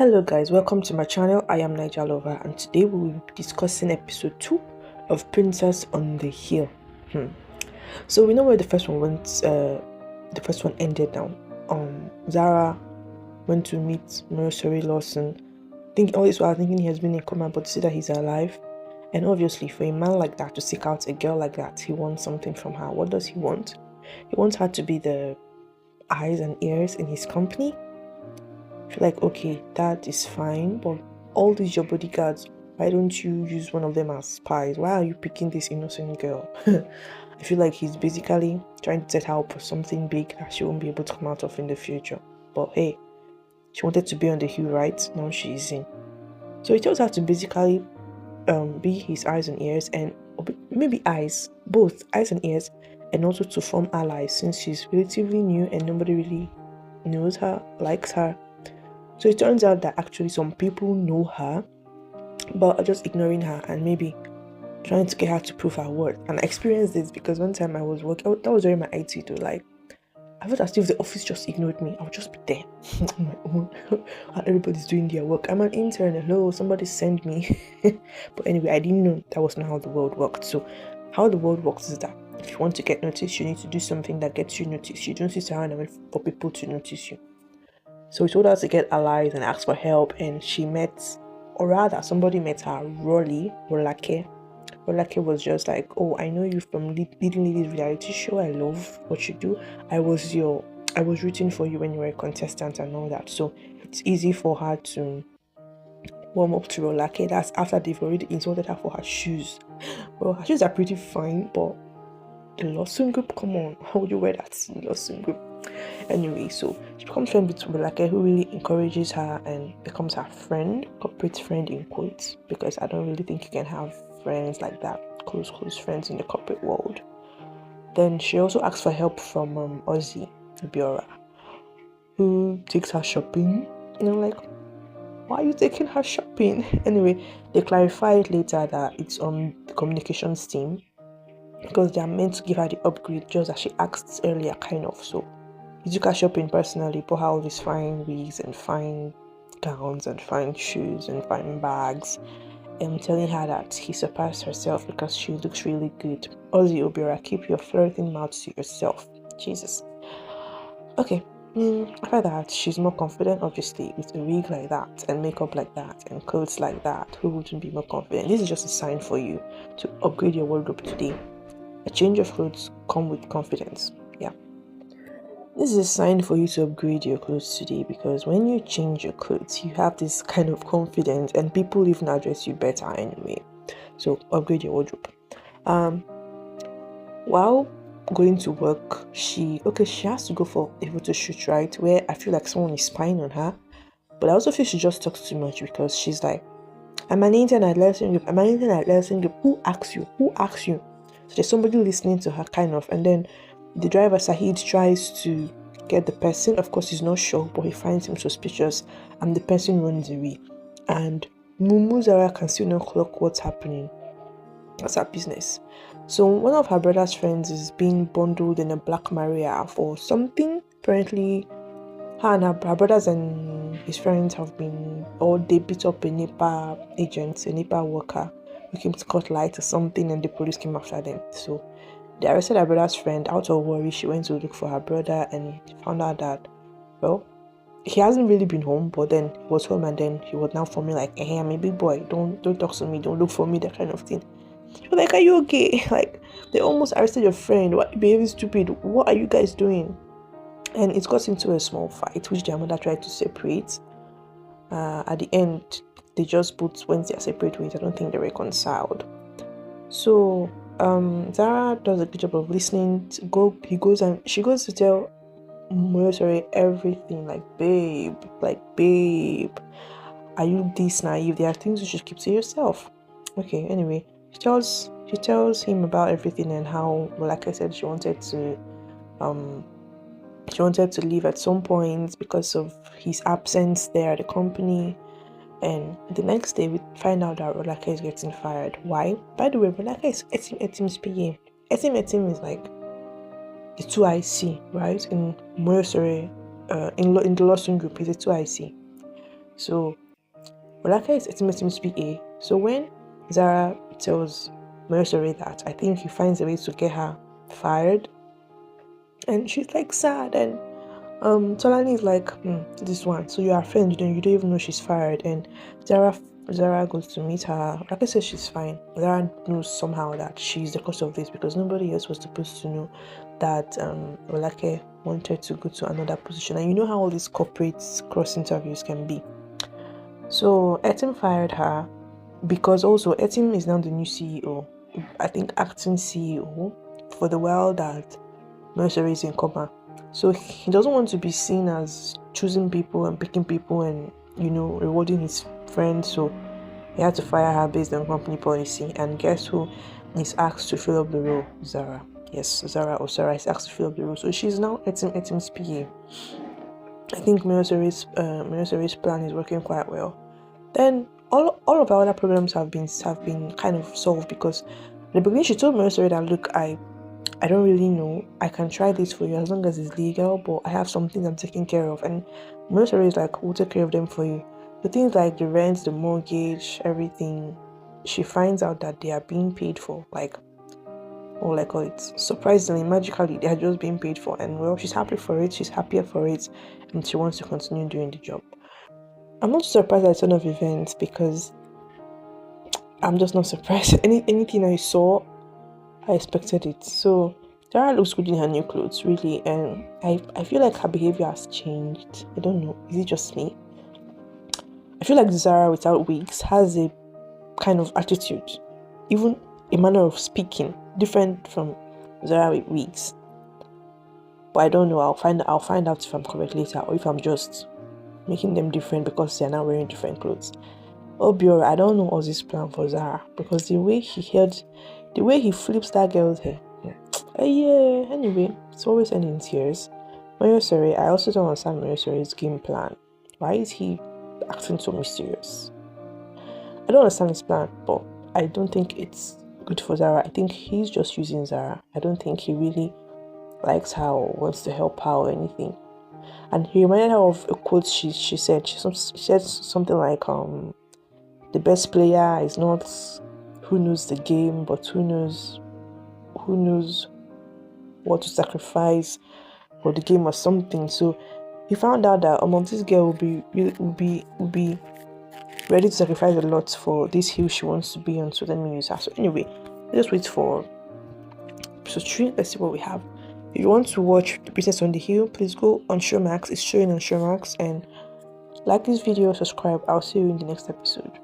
Hello guys, welcome to my channel. I am Niger Lover and today we will be discussing episode 2 of Princess on the Hill. So we know where the first one went, the first one ended now. Zara went to meet Mercury Lawson. All this while thinking he has been in coma, but to see that he's alive. And obviously for a man like that to seek out a girl like that, he wants something from her. What does he want? He wants her to be the eyes and ears in his company. I feel like, okay, that is fine, but all these your bodyguards, why don't you use one of them as spies? Why are you picking this innocent girl? I feel like he's basically trying to set her up for something big that she won't be able to come out of in the future. But hey, she wanted to be on the hill, right? Now she's in. So he tells her to basically be his eyes and ears, and maybe eyes, both eyes and ears, and also to form allies since she's relatively new and nobody really knows her, likes her. So it turns out that actually some people know her, but are just ignoring her and maybe trying to get her to prove her worth. And I experienced this because one time I was working, that was during my IT though, like, I felt as if the office just ignored me. I would just be there on my own and everybody's doing their work. I'm an intern, hello, somebody send me. But anyway, I didn't know that was not how the world worked. So how the world works is that if you want to get noticed, you need to do something that gets you noticed. You don't sit around and wait for people to notice you. So he told her to get allies and ask for help, and she met, or rather somebody met her, Rolake. Rolake was just like, oh, I know you from leading this reality show. I love what you do. I was rooting for you when you were a contestant and all that. So it's easy for her to warm up to Rolake. That's after they've already insulted her for her shoes. Well, her shoes are pretty fine, but the Lawson group, come on, how would you wear that in the Lawson group? Anyway, so she becomes friends with Rolake, who really encourages her and becomes her friend, corporate friend in quotes, because I don't really think you can have friends like that, close friends in the corporate world. Then she also asks for help from Ozzy Biora, who takes her shopping. And I'm like, why are you taking her shopping? Anyway, they clarify it later that it's on the communications team because they are meant to give her the upgrade just as she asked earlier, kind of. So he took her shopping personally, bought her all these fine wigs and fine gowns and fine shoes and fine bags, and telling her that he surpassed herself because she looks really good. Ozzy Obiora, keep your flirting mouth to yourself. Jesus. Okay. After that, she's more confident, obviously, with a wig like that and makeup like that and clothes like that. Who wouldn't be more confident? This is just a sign for you to upgrade your wardrobe today. A change of clothes comes with confidence. Yeah. This is a sign for you to upgrade your clothes today, because when you change your clothes, you have this kind of confidence and people even address you better anyway. So upgrade your wardrobe. While going to work, she has to go for a photo shoot, right? Where I feel like someone is spying on her. But I also feel she just talks too much because she's like, I'm an intern at lesson group. Who asks you? So there's somebody listening to her, kind of, and then the driver Sahid tries to get the person. Of course, he's not sure, but he finds him suspicious, and the person runs away. And Mumu Zara can still not clock what's happening. That's her business. So one of her brother's friends is being bundled in a Black Maria for something. Apparently, her and her brothers and his friends have been, or they beat up a NEPA agent, a NEPA worker who came to cut light or something, and the police came after them. So they arrested her brother's friend. Out of worry, she went to look for her brother and found out that, well, he hasn't really been home, but then he was home, and then he was now forming like, hey, I'm a big boy, don't talk to me, don't look for me, that kind of thing. She was like, are you okay? Like, they almost arrested your friend. What, behaving stupid? What are you guys doing? And it got into a small fight, which their mother tried to separate. At the end, they just both went their separate ways. I don't think they reconciled. So Zara does a good job of listening. She goes to tell Moyosori everything, like babe, are you this naive? There are things you should keep to yourself. Okay, anyway, she tells him about everything and how, like I said, she wanted to leave at some point because of his absence there at the company. And the next day, we find out that Rolake is getting fired. Why? By the way, Rolake is Etim's PA. Etim is like the 2IC, right? In Moyosori, in the Lawson group, he's a 2IC. So Rolake is Etimetim's PA. So when Zara tells Mercury that, I think he finds a way to get her fired, and she's like sad, and Tolani is like, this one. So you are friends, you don't even know she's fired. And Zara goes to meet her. Like I said, she's fine. Zara knows somehow that she's the cause of this because nobody else was supposed to know that Rolake wanted to go to another position. And you know how all these corporate cross interviews can be. So Etim fired her because also Etim is now the new CEO. I think acting CEO for the while that Mercury is in coma. So he doesn't want to be seen as choosing people and picking people and, rewarding his friends. So he had to fire her based on company policy. And guess who is asked to fill up the role? Zara. Yes, Zara or Sarah is asked to fill up the role. So she's now Etim's PA. I think Mercury's plan is working quite well. Then all of our other problems have been kind of solved because at the beginning she told Mercury that, look, I don't really know. I can try this for you as long as it's legal, but I have something I'm taking care of. And Mercury is like, we'll take care of them for you. The things like the rent, the mortgage, everything, she finds out that they are being paid for. Surprisingly, magically, they are just being paid for. And well, she's happy for it. She's happier for it. And she wants to continue doing the job. I'm not surprised at turn of events because I'm just not surprised. Anything I saw, I expected it. So Zara looks good in her new clothes, really, and I feel like her behavior has changed. I don't know, is it just me? I feel like Zara without wigs has a kind of attitude, even a manner of speaking, different from Zara with wigs. But I don't know. I'll find out if I'm correct later, or if I'm just making them different because they're now wearing different clothes. Obiora, I don't know what's his plan for Zara because the way he flips that girl's hair. Yeah. Anyway, it's always ending in tears. Mayosori, I also don't understand Mayosori's game plan. Why is he acting so mysterious? I don't understand his plan, but I don't think it's good for Zara. I think he's just using Zara. I don't think he really likes her or wants to help her or anything. And he reminded her of a quote she said. She said something like, the best player is not who knows the game, but who knows what to sacrifice for the game or something. So he found out that this girl will be ready to sacrifice a lot for this hill she wants to be on. So let me use her. So anyway, let's wait for episode 3. Let's see what we have. If you want to watch The Princess on the Hill, please go on Showmax. It's showing on Showmax. And like this video, subscribe. I'll see you in the next episode.